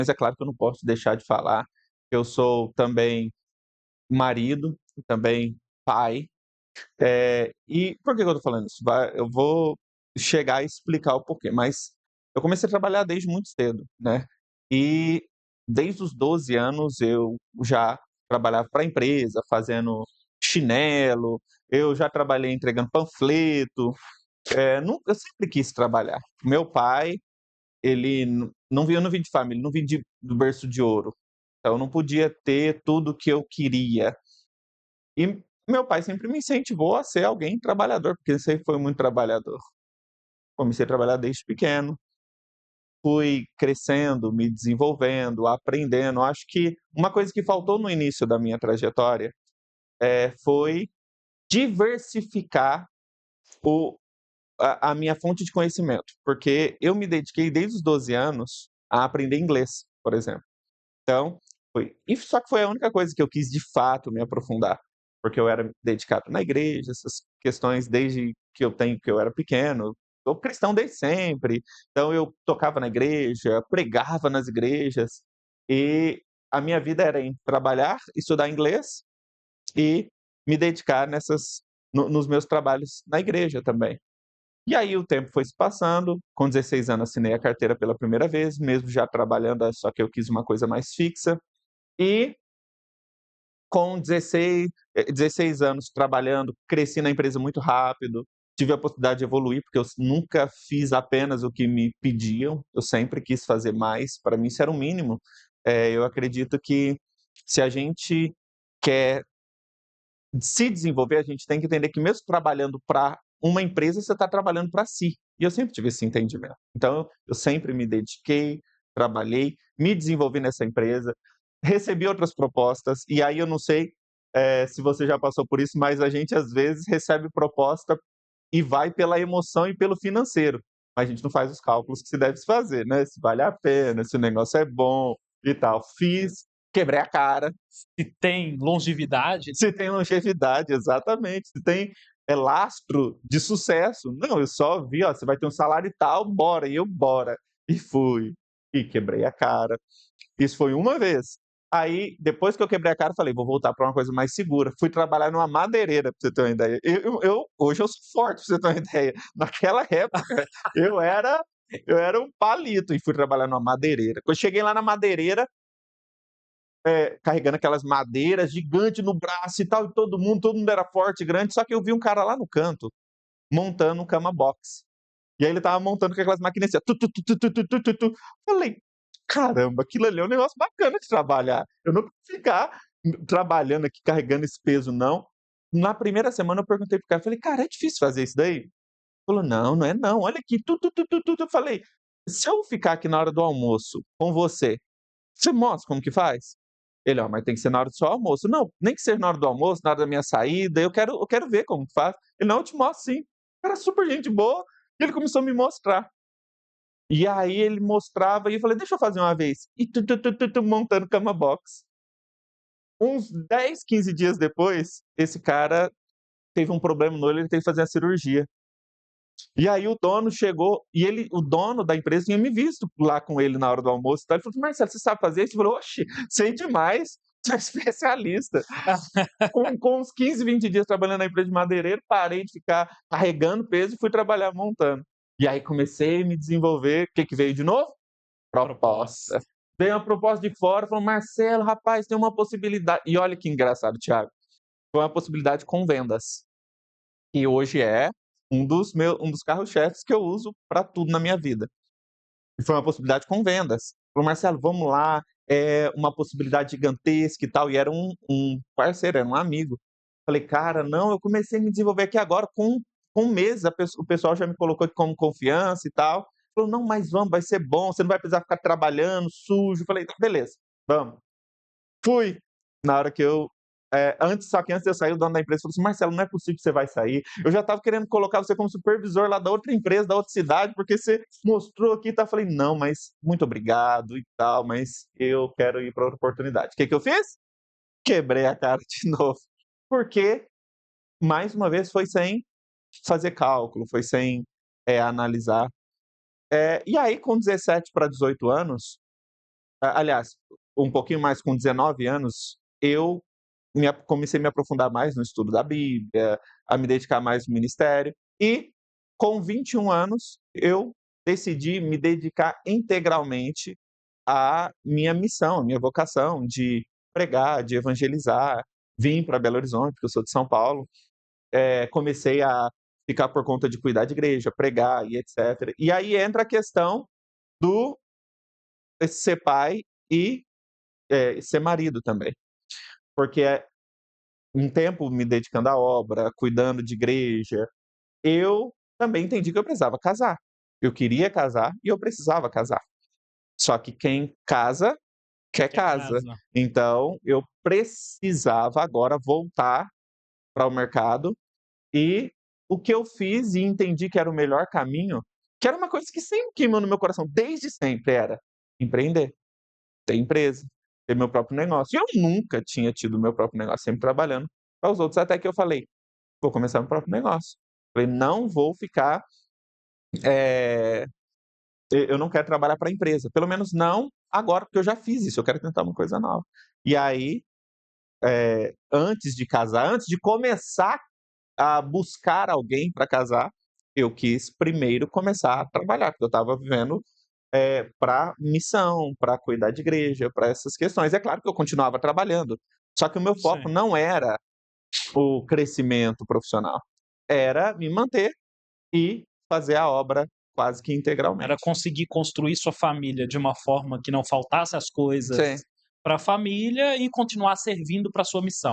Mas é claro que eu não posso deixar de falar que eu sou também marido, também pai. E por que que eu tô falando isso? Eu vou chegar e explicar o porquê, mas eu comecei a trabalhar desde muito cedo, né, e desde os 12 anos eu já trabalhava para a empresa, fazendo chinelo, eu já trabalhei entregando panfleto, eu sempre quis trabalhar. Meu pai, ele não vinha, eu não vim de família, não vim de do berço de ouro, então eu não podia ter tudo o que eu queria. E meu pai sempre me incentivou a ser alguém trabalhador, porque ele sempre foi muito trabalhador. Comecei a trabalhar desde pequeno, fui crescendo, me desenvolvendo, aprendendo. Acho que uma coisa que faltou no início da minha trajetória, foi diversificar o a minha fonte de conhecimento, porque eu me dediquei desde os 12 anos a aprender inglês, por exemplo. Então, só que foi a única coisa que eu quis de fato me aprofundar, porque eu era dedicado na igreja, essas questões desde que eu era pequeno, sou cristão desde sempre, então eu tocava na igreja, pregava nas igrejas, e a minha vida era em trabalhar, estudar inglês e me dedicar nos meus trabalhos na igreja também. E aí o tempo foi se passando, com 16 anos assinei a carteira pela primeira vez, mesmo já trabalhando, só que eu quis uma coisa mais fixa. E com 16 anos trabalhando, cresci na empresa muito rápido, tive a possibilidade de evoluir, porque eu nunca fiz apenas o que me pediam, eu sempre quis fazer mais, para mim isso era o mínimo. Eu acredito que se a gente quer se desenvolver, a gente tem que entender que mesmo trabalhando para uma empresa, você está trabalhando para si. E eu sempre tive esse entendimento. Então, eu sempre me dediquei, trabalhei, me desenvolvi nessa empresa, recebi outras propostas, e aí eu não sei, se você já passou por isso, mas a gente às vezes recebe proposta e vai pela emoção e pelo financeiro, mas a gente não faz os cálculos que se deve se fazer, né, se vale a pena, se o negócio é bom e tal. Fiz, quebrei a cara. Se tem longevidade, Se tem longevidade, exatamente, se tem, lastro de sucesso. Não, eu só vi: "Ó, você vai ter um salário e tal, bora", e eu: "Bora". E fui, e quebrei a cara. Isso foi uma vez. Aí, depois que eu quebrei a cara, falei: "Vou voltar para uma coisa mais segura". Fui trabalhar numa madeireira, pra você ter uma ideia. Eu hoje eu sou forte, pra você ter uma ideia. Naquela época, eu era eu era um palito e fui trabalhar numa madeireira. Quando eu cheguei lá na madeireira, carregando aquelas madeiras gigante no braço e tal, e todo mundo era forte, grande, só que eu vi um cara lá no canto, montando um cama box. E aí ele estava montando com aquelas maquininhas assim, ó, tu, tu, tu, tu, tu, tu, tu, tu. Falei: "Caramba, aquilo ali é um negócio bacana de trabalhar. Eu não preciso ficar trabalhando aqui, carregando esse peso não". Na primeira semana eu perguntei para o cara, falei: "Cara, é difícil fazer isso daí?". Ele falou: "Não, não é não, olha aqui, tu, tu, tu, tu, tu, tu". Eu falei: "Se eu ficar aqui na hora do almoço com você, você mostra como que faz?". Ele: "Ó, mas tem que ser na hora do seu almoço". "Não, nem que seja na hora do almoço, na hora da minha saída, eu quero ver como que faz". Ele: "Não, eu te mostro sim". O cara super gente boa, e ele começou a me mostrar. E aí ele mostrava e eu falei: "Deixa eu fazer uma vez". E montando cama box. Uns 10, 15 dias depois, esse cara teve um problema no olho, ele teve que fazer a cirurgia. E aí o dono chegou e o dono da empresa tinha me visto lá com ele na hora do almoço e tal, ele falou: "Marcelo, você sabe fazer isso?". Eu falei: "Oxe, sei demais, sou especialista". Com uns 15, 20 dias trabalhando na empresa de madeireiro, parei de ficar carregando peso e fui trabalhar montando. E aí comecei a me desenvolver, o que que veio de novo? proposta. Proposta. Veio uma proposta de fora, falou: "Marcelo, rapaz, tem uma possibilidade", e olha que engraçado, Thiago, foi uma possibilidade com vendas. E hoje é um dos carros-chefes que eu uso para tudo na minha vida. E foi uma possibilidade com vendas. Falou: "Marcelo, vamos lá, é uma possibilidade gigantesca e tal", e era um parceiro, era um amigo. Falei: "Cara, não, eu comecei a me desenvolver aqui agora, com um mês o pessoal já me colocou aqui como confiança e tal". Falou: "Não, mas vamos, vai ser bom, você não vai precisar ficar trabalhando sujo". Falei: "Tá, beleza, vamos". Fui. Na hora que eu só que antes de eu sair, o dono da empresa falou assim: "Marcelo, não é possível que você vai sair. Eu já estava querendo colocar você como supervisor lá da outra empresa, da outra cidade, porque você mostrou aqui e tal". Eu falei: "Não, mas muito obrigado e tal, mas eu quero ir para outra oportunidade". O que que eu fiz? Quebrei a cara de novo. Porque, mais uma vez, foi sem fazer cálculo, foi sem, analisar. E aí com 17 para 18 anos aliás, um pouquinho mais, com 19 anos, eu comecei a me aprofundar mais no estudo da Bíblia, a me dedicar mais no ministério, e com 21 anos eu decidi me dedicar integralmente à minha missão, à minha vocação de pregar, de evangelizar. Vim para Belo Horizonte, porque eu sou de São Paulo, comecei a ficar por conta de cuidar de igreja, pregar e etc. E aí entra a questão do ser pai e, ser marido também, porque um tempo me dedicando à obra, cuidando de igreja, eu também entendi que eu precisava casar. Eu queria casar e eu precisava casar. Só que quem casa, quer Que é casa. casa. Então eu precisava agora voltar para o mercado, e o que eu fiz e entendi que era o melhor caminho, que era uma coisa que sempre queimou no meu coração, desde sempre, era empreender, ter empresa, ter meu próprio negócio. E eu nunca tinha tido meu próprio negócio, sempre trabalhando para os outros, até que eu falei: "Vou começar meu próprio negócio". Falei: "Não vou ficar, eh, eu não quero trabalhar para a empresa, pelo menos não agora, porque eu já fiz isso, eu quero tentar uma coisa nova". E aí, antes de casar, antes de começar a buscar alguém para casar, eu quis primeiro começar a trabalhar, porque eu estava vivendo, para missão, para cuidar de igreja, para essas questões. É claro que eu continuava trabalhando, só que o meu foco Sim. não era o crescimento profissional, era me manter e fazer a obra quase que Era integralmente. conseguir construir sua família de uma forma que não faltasse as coisas Sim. para a família e continuar servindo para sua missão.